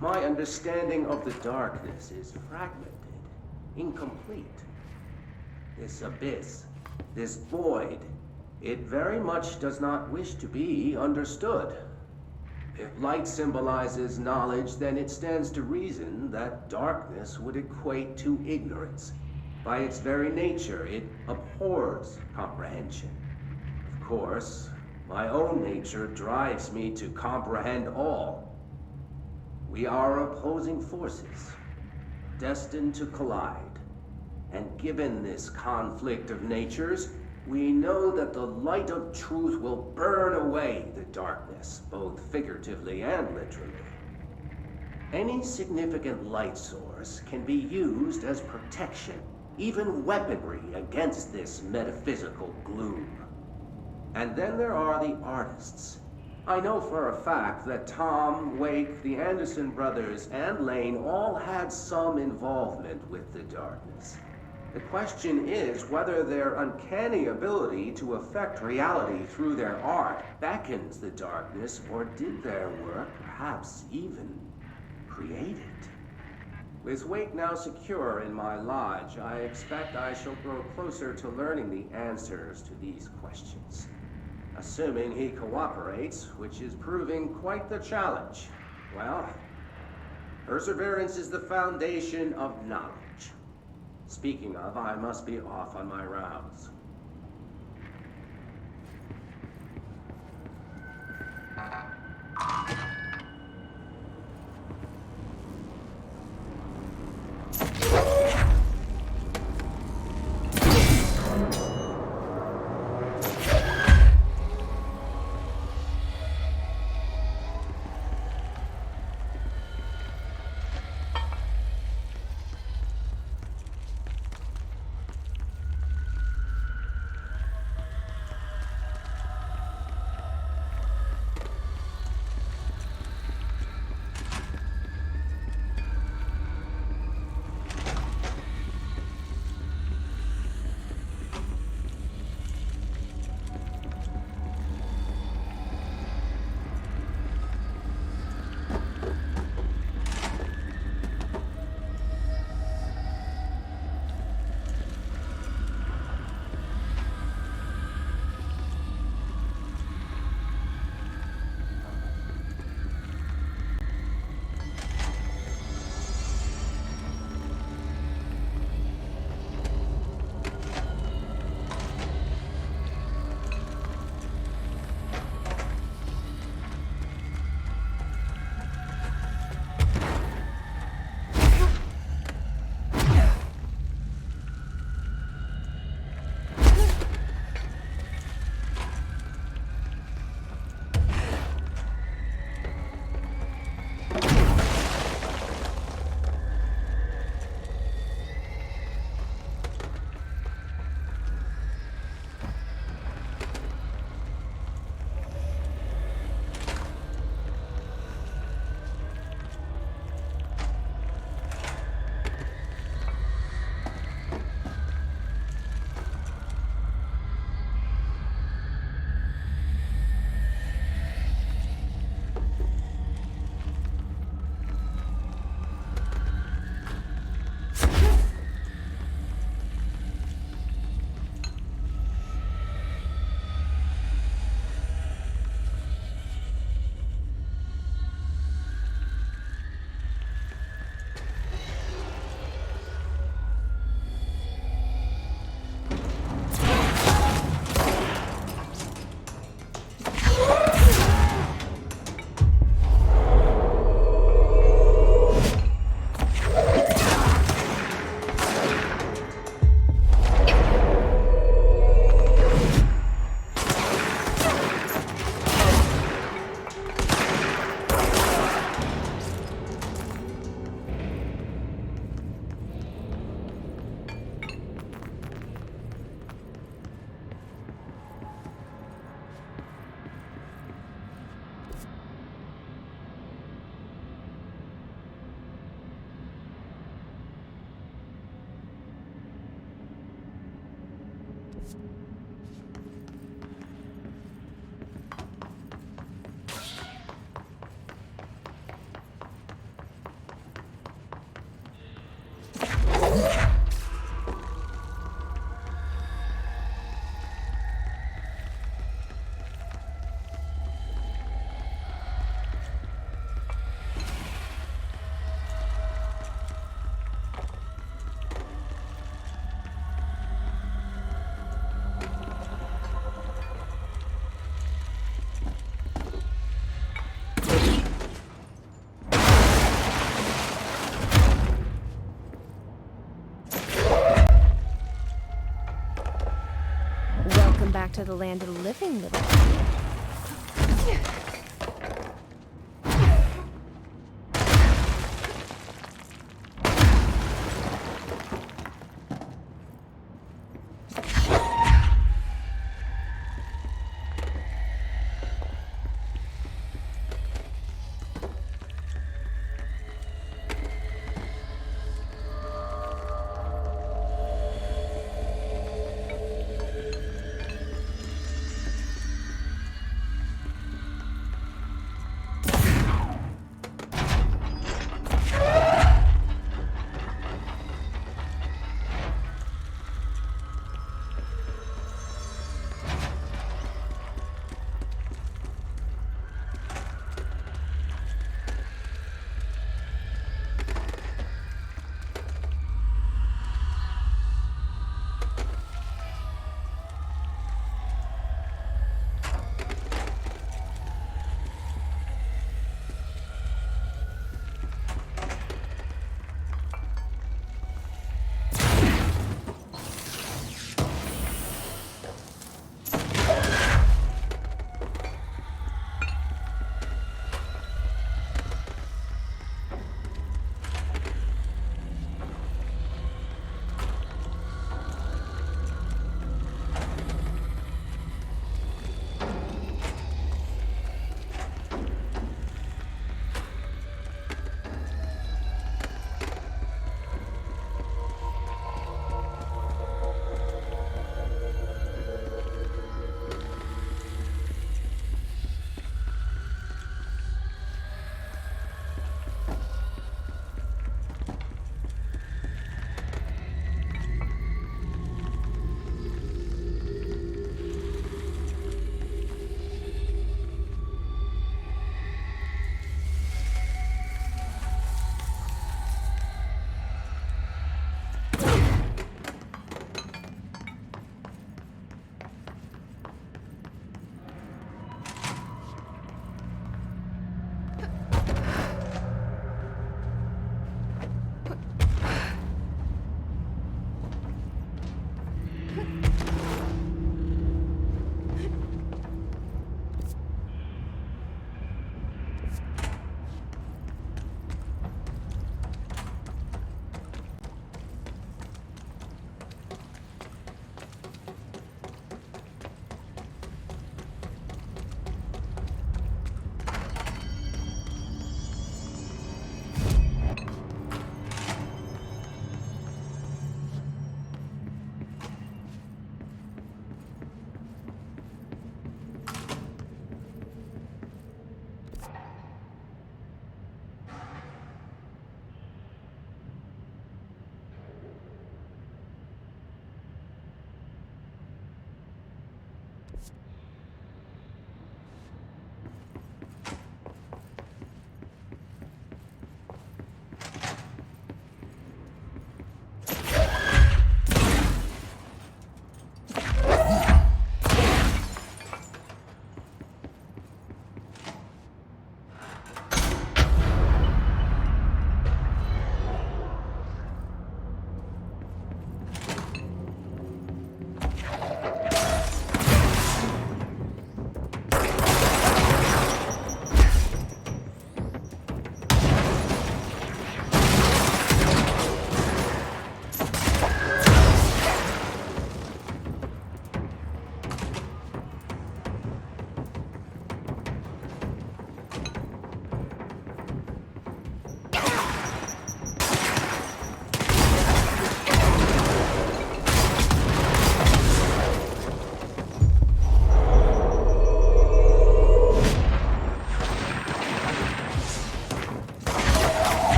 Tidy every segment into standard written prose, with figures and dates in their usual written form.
My understanding of the darkness is fragmented, incomplete. This abyss, this void, it very much does not wish to be understood. If light symbolizes knowledge, then it stands to reason that darkness would equate to ignorance. By its very nature, it abhors comprehension. Of course, my own nature drives me to comprehend all. We are opposing forces, destined to collide. And given this conflict of natures, we know that the light of truth will burn away the darkness, both figuratively and literally. Any significant light source can be used as protection, even weaponry against this metaphysical gloom. And then there are the artists. I know for a fact that Tom, Wake, the Anderson brothers, and Lane all had some involvement with the darkness. The question is whether their uncanny ability to affect reality through their art beckons the darkness, or did their work perhaps even create it? With Wake now secure in my lodge, I expect I shall grow closer to learning the answers to these questions. Assuming he cooperates, which is proving quite the challenge. Well, perseverance is the foundation of knowledge. Speaking of, I must be off on my rounds. to the land of the living, little.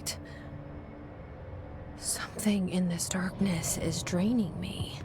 light. Something in this darkness is draining me.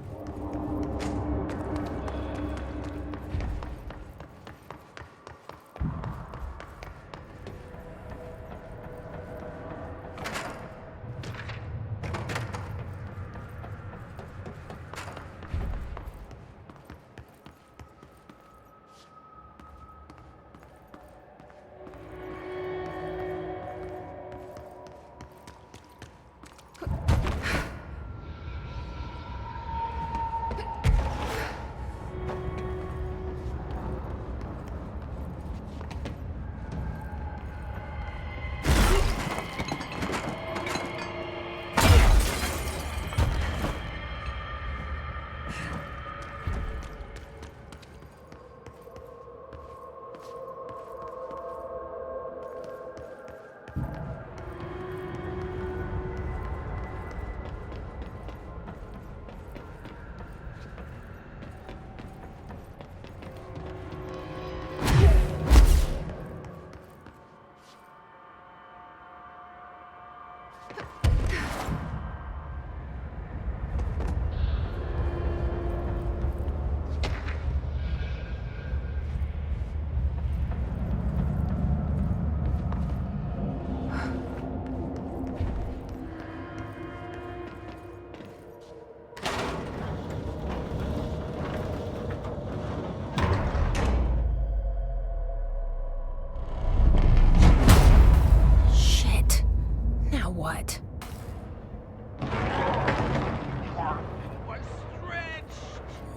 What?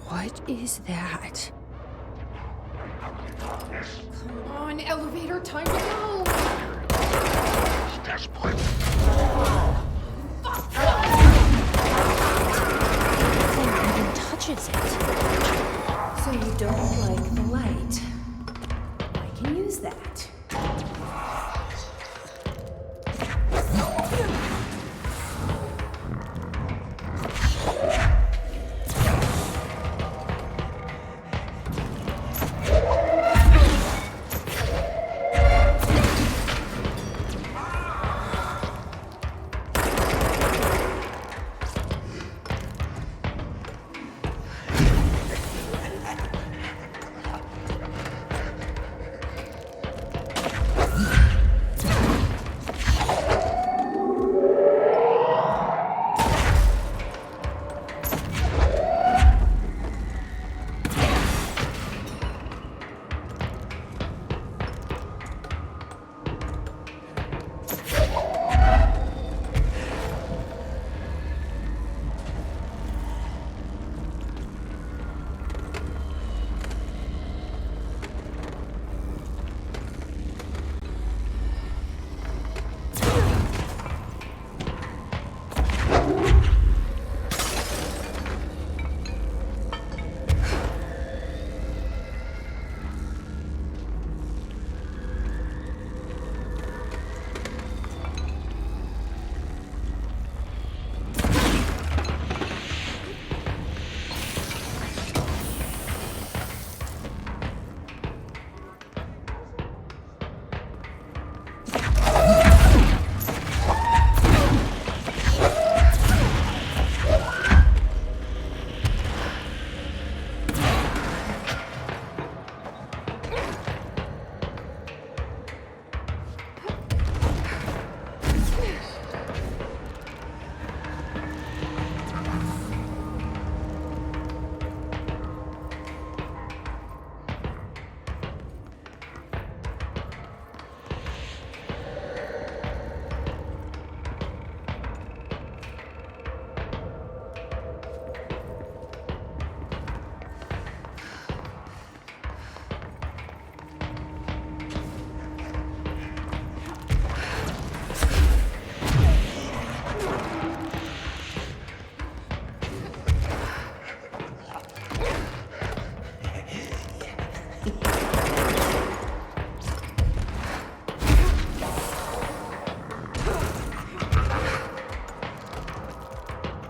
What is that? Come on, elevator, time to go! Nothing even touches it. So you don't like the light? I can use that.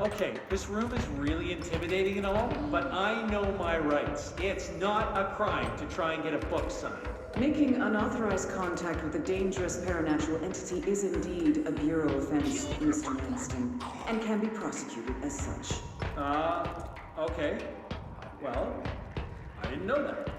Okay, this room is really intimidating and all, but I know my rights. It's not a crime to try and get a book signed. Making unauthorized contact with a dangerous paranatural entity is indeed a bureau offense, Mr. Lanston, and can be prosecuted as such. Okay. Well, I didn't know that.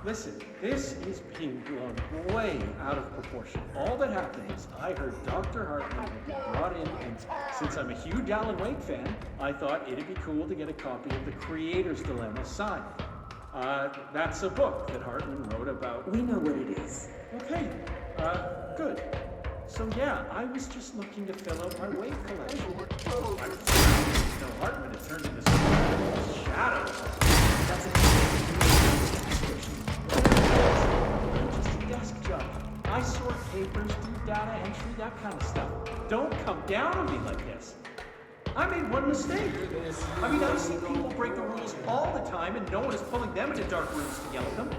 Listen, this is being blown way out of proportion. All that happened is I heard Dr. Hartman had been brought in, and since I'm a huge Alan Wake fan, I thought it'd be cool to get a copy of The Creator's Dilemma signed. That's a book that Hartman wrote about. We know what it is. Okay, good. So yeah, I was just looking to fill out my Wake collection. I didn't know Hartman had turned into some shadows. That's a Just a desk job. I sort papers, do data entry, that kind of stuff. Don't come down on me like this. I made one mistake. I mean, I see people break the rules all the time and no one is pulling them into dark rooms to yell at them.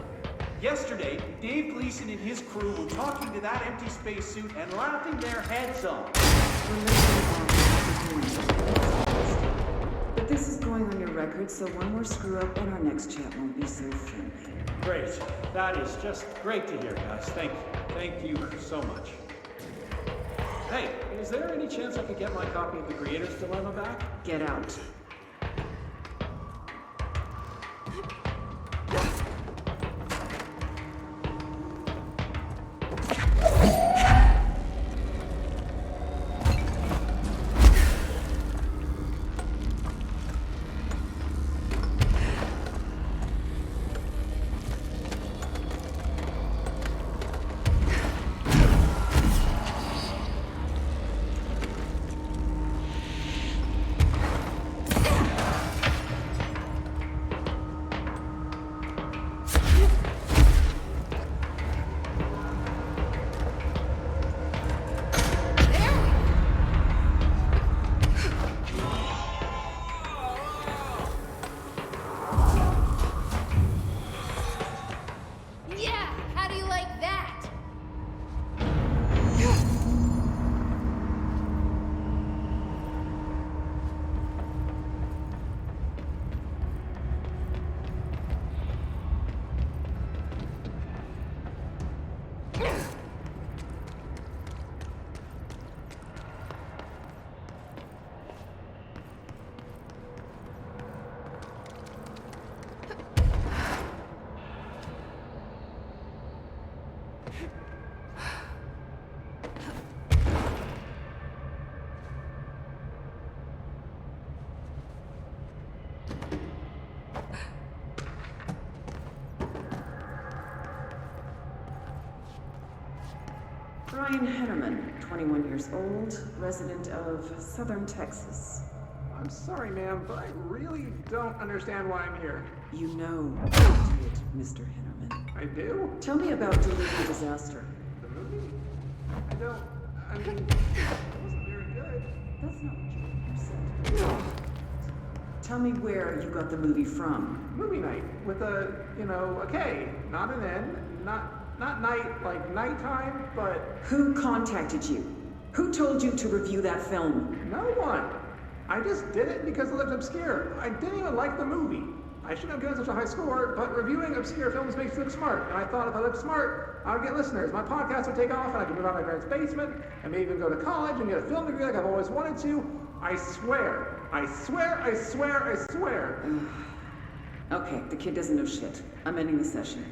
Yesterday, Dave Gleason and his crew were talking to that empty spacesuit and laughing their heads off. But this is going on your record, so one more screw up and our next chat won't be so friendly. Great. That is just great to hear, guys. Thank you so much. Hey, is there any chance I could get my copy of The Creator's Dilemma back? Get out. Brian Hennerman, 21 years old, resident of Southern Texas. I'm sorry, ma'am, but I really don't understand why I'm here. You know you did, Mr. Hennerman. I do? Tell me about Duluth Disaster. The movie? I mean, it wasn't very good. That's not what you said. Tell me where you got the movie from. Movie night with a K, not an N, not night like nighttime, but Who contacted you? Who told you to review that film? no one. I just did it because it looked obscure. I didn't even like the movie. I shouldn't have given such a high score, but reviewing obscure films makes you look smart. And I thought if I looked smart, I would get listeners. My podcast would take off and I could move out of my parents' basement and maybe even go to college and get a film degree like I've always wanted to. I swear. I swear, I swear, I swear. Okay, the kid doesn't know shit. I'm ending the session.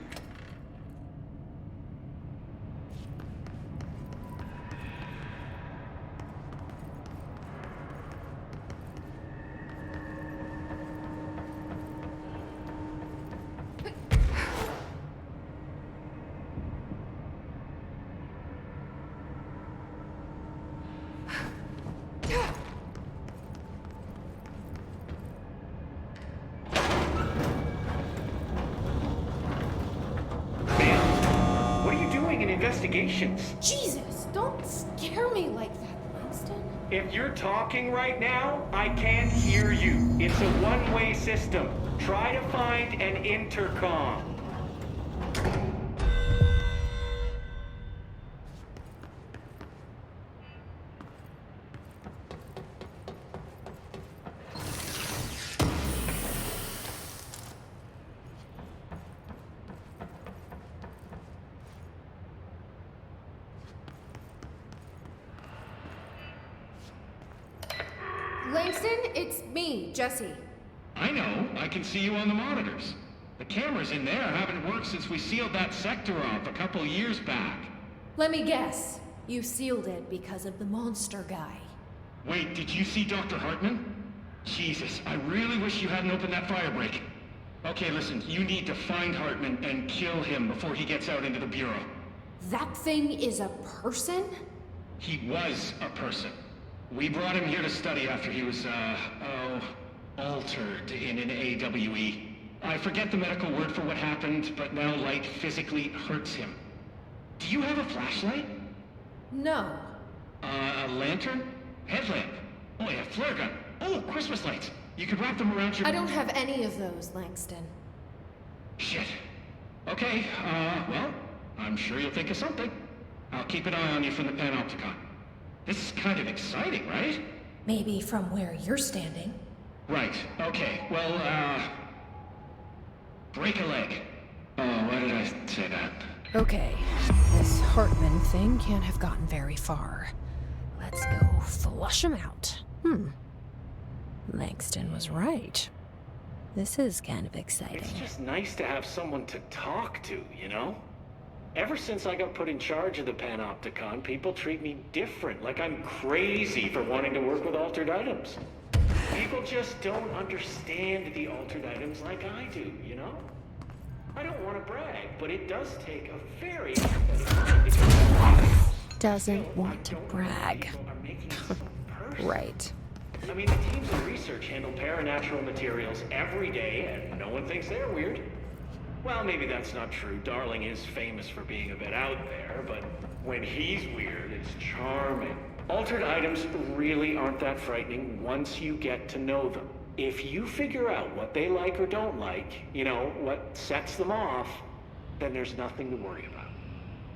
Investigations. Jesus, don't scare me like that, Langston. If you're talking right now, I can't hear you. It's a one-way system. Try to find an intercom. Langston, it's me, Jesse. I know. I can see you on the monitors. The cameras in there haven't worked since we sealed that sector off a couple years back. Let me guess. You sealed it because of the monster guy. Wait, did you see Dr. Hartman? Jesus, I really wish you hadn't opened that fire break. Okay, listen, you need to find Hartman and kill him before he gets out into the Bureau. That thing is a person? He was a person. We brought him here to study after he was, altered in an AWE. I forget the medical word for what happened, but now light physically hurts him. Do you have a flashlight? No. A lantern? Headlamp? Oh, yeah, flare gun. Oh, Christmas lights. You could wrap them around your... I don't have any of those, Langston. Shit. Okay, well, I'm sure you'll think of something. I'll keep an eye on you from the panopticon. This is kind of exciting, right? Maybe from where you're standing. Right, okay. Well, break a leg. Oh, why did I say that? Okay, this Hartman thing can't have gotten very far. Let's go flush him out. Langston was right. This is kind of exciting. It's just nice to have someone to talk to, you know? Ever since I got put in charge of the Panopticon, people treat me different, like I'm crazy for wanting to work with altered items. People just don't understand the altered items like I do, you know? I don't want to brag, but it does take a very... Doesn't want to brag. Right. I mean, the teams of research handle paranatural materials every day, and no one thinks they're weird. Well, maybe that's not true. Darling is famous for being a bit out there, but when he's weird, it's charming. Altered items really aren't that frightening once you get to know them. If you figure out what they like or don't like, you know, what sets them off, then there's nothing to worry about.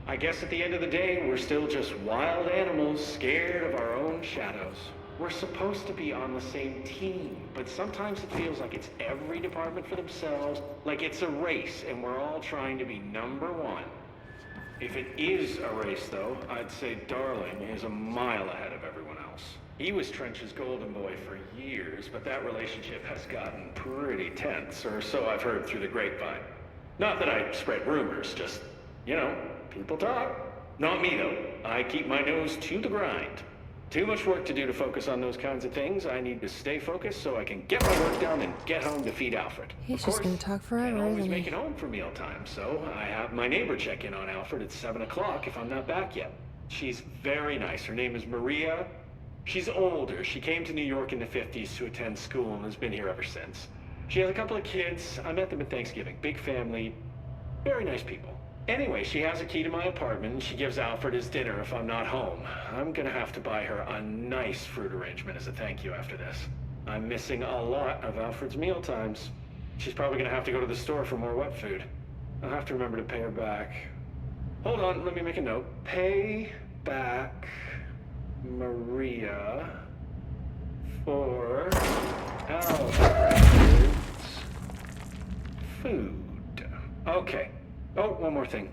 I guess at the end of the day, we're still just wild animals scared of our own shadows. We're supposed to be on the same team, but sometimes it feels like it's every department for themselves, like it's a race and we're all trying to be number one. If it is a race, though, I'd say Darling is a mile ahead of everyone else. He was Trench's golden boy for years, but that relationship has gotten pretty tense, or so I've heard through the grapevine. Not that I spread rumors, just, you know, people talk. Not me, though. I keep my nose to the grind. Too much work to do to focus on those kinds of things. I need to stay focused so I can get my work done and get home to feed Alfred. He's just gonna talk forever, can't always isn't make he? it home for mealtime, so I have my neighbor check in on Alfred at 7 o'clock if I'm not back yet. She's very nice. Her name is Maria. She's older. She came to New York in the 50s to attend school and has been here ever since. She has a couple of kids. I met them at Thanksgiving. Big family. Very nice people. Anyway, she has a key to my apartment, and she gives Alfred his dinner if I'm not home. I'm gonna have to buy her a nice fruit arrangement as a thank you after this. I'm missing a lot of Alfred's meal times. She's probably gonna have to go to the store for more wet food. I'll have to remember to pay her back. Hold on, let me make a note. Pay back Maria for Alfred's food. Okay. Oh, one more thing.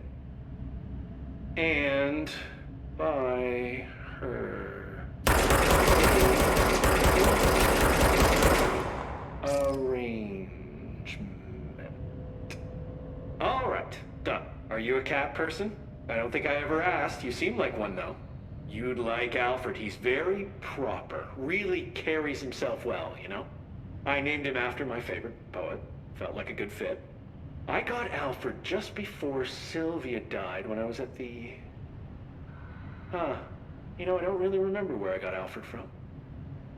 And buy her arrangement. All right, done. Are you a cat person? I don't think I ever asked. You seem like one, though. You'd like Alfred. He's very proper. Really carries himself well, you know? I named him after my favorite poet. Felt like a good fit. I got Alfred just before Sylvia died when I was at the... You know, I don't really remember where I got Alfred from.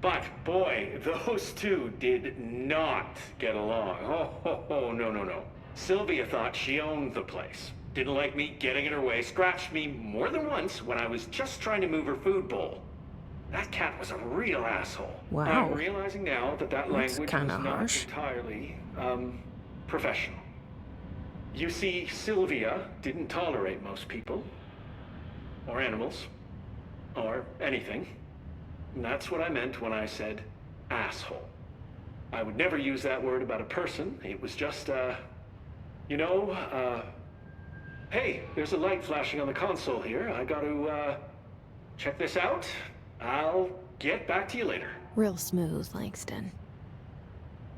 But, boy, those two did not get along. Oh, no. Sylvia thought she owned the place. Didn't like me getting in her way. Scratched me more than once when I was just trying to move her food bowl. That cat was a real asshole. Wow. I'm realizing now that That's language was kinda not harsh. entirely, professional. You see, Sylvia didn't tolerate most people, or animals, or anything. And that's what I meant when I said asshole. I would never use that word about a person. It was just, hey, there's a light flashing on the console here. I gotta, check this out. I'll get back to you later. Real smooth, Langston.